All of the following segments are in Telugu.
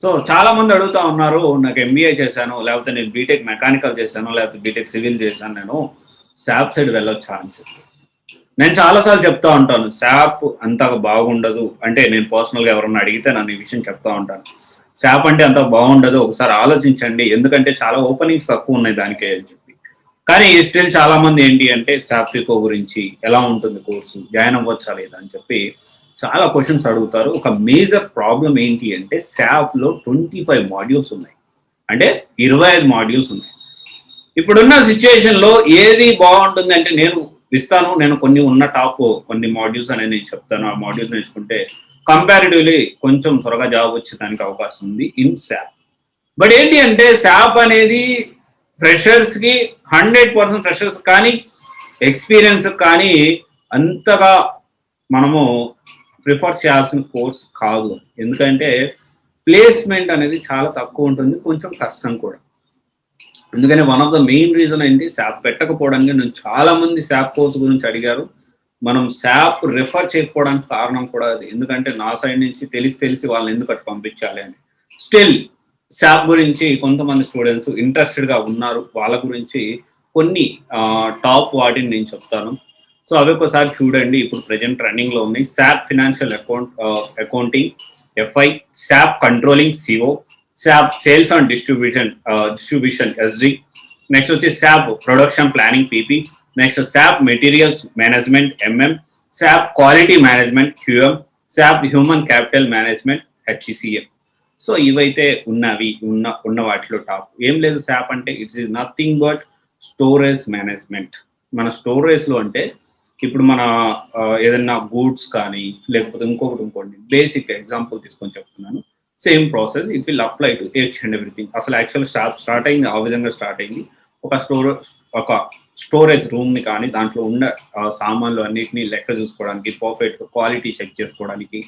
సో చాలా మంది అడుగుతా ఉన్నారు, నాకు ఎంబీఏ చేశాను, లేకపోతే నేను బీటెక్ మెకానికల్ చేశాను, లేకపోతే బీటెక్ సివిల్ చేశాను, నేను శాప్ సైడ్ వెళ్ళొచ్చా అని చెప్పి. నేను చాలాసార్లు చెప్తా ఉంటాను, శాప్ అంతగా బాగుండదు. అంటే నేను పర్సనల్గా ఎవరన్నా అడిగితే నన్ను ఈ విషయం చెప్తా ఉంటాను. శాప్ అంటే అంత బాగుండదు, ఒకసారి ఆలోచించండి, ఎందుకంటే చాలా ఓపెనింగ్స్ తక్కువ ఉన్నాయి దానికే అని చెప్పి. కానీ స్టిల్ చాలా మంది ఏంటి అంటే శాప్ ఫికో గురించి ఎలా ఉంటుంది కోర్సు, జాయిన్ అవ్వచ్చా లేదా అని చెప్పి చాలా క్వశ్చన్స్ అడుగుతారు. ఒక మేజర్ ప్రాబ్లం ఏంటి అంటే శాప్లో 25 మాడ్యూల్స్ ఉన్నాయి, అంటే 25 మాడ్యూల్స్ ఉన్నాయి. ఇప్పుడున్న సిచ్యుయేషన్లో ఏది బాగుంటుంది అంటే నేను కొన్ని ఉన్న టాప్ కొన్ని మాడ్యూల్స్ అనేది నేను చెప్తాను. ఆ మాడ్యూల్స్ నేర్చుకుంటే కంపారిటివ్లీ కొంచెం త్వరగా జాబ్ వచ్చేదానికి అవకాశం ఉంది ఇన్ శాప్. బట్ ఏంటి అంటే శాప్ అనేది ఫ్రెషర్స్కి 100% ఫ్రెషర్స్ కానీ ఎక్స్పీరియన్స్ కానీ అంతగా మనము ప్రిఫర్ చేయాల్సిన కోర్స్ కాదు. ఎందుకంటే ప్లేస్మెంట్ అనేది చాలా తక్కువ ఉంటుంది, కొంచెం కష్టం కూడా. అందుకని one of the main reason ఏంటి శాప్ పెట్టకపోవడానికి. నేను చాలా మంది శాప్ కోర్స్ గురించి అడిగారు, మనం శాప్ రిఫర్ చేయకపోవడానికి కారణం కూడా అది. ఎందుకంటే నా సైడ్ నుంచి తెలిసి వాళ్ళని ఎందుకు అటు పంపించాలి అని. స్టిల్ శాప్ గురించి కొంతమంది స్టూడెంట్స్ ఇంట్రెస్టెడ్గా ఉన్నారు, వాళ్ళ గురించి కొన్ని టాప్ వాటిని నేను చెప్తాను. సో అవి ఒకసారి చూడండి. ఇప్పుడు ప్రజెంట్ రన్నింగ్లో ఉన్నాయి SAP financial accounting FI, SAP controlling CO, SAP sales and distribution SG, next వచ్చి SAP production planning PP, next SAP materials management MM, SAP quality management QM, SAP human capital management HCM. So ఇవైతే ఉన్న వాటిలో టాప్. ఏం లేదు, శాప్ అంటే it's is nothing but storage management. మన స్టోరేజ్లో అంటే ఇప్పుడు మన ఏదైనా గూడ్స్ కానీ లేకపోతే ఇంకోటి బేసిక్ ఎగ్జాంపుల్ తీసుకొని చెప్తున్నాను. Same process it will apply to each and everything. అసలు యాక్చువల్ షాప్ స్టార్ట్ అయింది ఆ విధంగా స్టార్ట్ అయింది. ఒక స్టోరేజ్ రూమ్ని కానీ దాంట్లో ఉన్న సామాన్లు అన్నిటినీ లెక్క చూసుకోవడానికి, పర్ఫెక్ట్ క్వాలిటీ చెక్ చేసుకోవడానికి,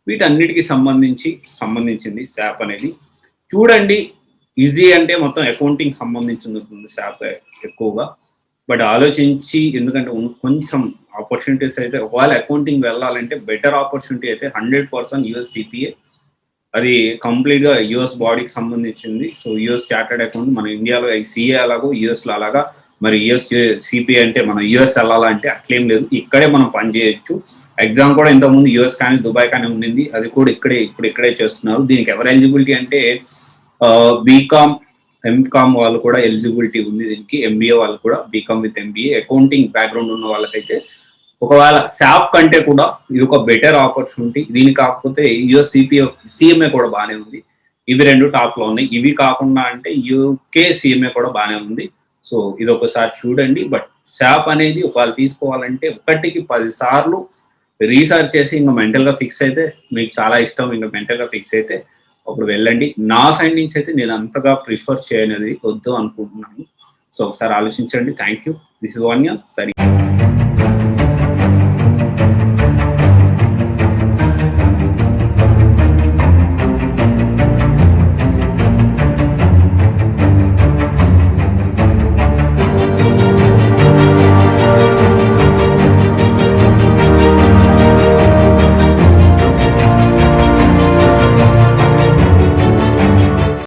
వీటన్నిటికీ సంబంధించింది శాప్ అనేది. చూడండి, ఈజీ అంటే మొత్తం అకౌంటింగ్ సంబంధించింది ఉంటుంది శాప్ ఎక్కువగా. బట్ ఆలోచించి, ఎందుకంటే కొంచెం ఆపర్చునిటీస్ అయితే ఒకవేళ అకౌంటింగ్ వెళ్ళాలంటే బెటర్ ఆపర్చునిటీ అయితే 100% యూఎస్ సిపిఏ. అది కంప్లీట్గా యుఎస్ బాడీకి సంబంధించింది. సో యుఎస్ చార్టర్డ్ అకౌంట్ మన ఇండియాలో సిఏ అలాగో యుఎస్లో అలాగా, మరి యుఎస్ సిపిఏ అంటే మనం యుఎస్ వెళ్ళాలంటే అట్లేం లేదు, ఇక్కడే మనం పని చేయొచ్చు. ఎగ్జామ్ కూడా ఇంతకుముందు యుఎస్ కానీ దుబాయ్ కానీ ఉండింది, అది కూడా ఇక్కడే చేస్తున్నారు. దీనికి ఎవరు ఎలిజిబిలిటీ అంటే బీకామ్ ఎంకామ్ వాళ్ళు కూడా ఎలిజిబిలిటీ ఉంది దీనికి, ఎంబీఏ వాళ్ళు కూడా, BCom with MBA accounting background ఉన్న వాళ్ళకైతే ఒకవేళ శాప్ కంటే కూడా ఇది ఒక బెటర్ ఆపర్చునిటీ. దీని కాకపోతే యుఎస్ సిఎంఏ కూడా బాగానే ఉంది. ఇవి రెండు టాప్లో ఉన్నాయి. ఇవి కాకుండా అంటే యూకే సిఎంఏ కూడా బాగానే ఉంది. సో ఇది ఒకసారి చూడండి. బట్ శాప్ అనేది ఒకవేళ తీసుకోవాలంటే 1కి 10 సార్లు రీసెర్చ్ చేసి ఇంకా మెంటల్గా ఫిక్స్ అయితే, మీకు చాలా ఇష్టం ఇంకా మెంటల్గా ఫిక్స్ అయితే అప్పుడు వెళ్ళండి. నా సైడ్ నుంచి అయితే నేను అంతగా ప్రిఫర్ చేయనది వద్దు అనుకుంటున్నాను. సో ఒకసారి ఆలోచించండి. Thank you. This is Vanya. సరే.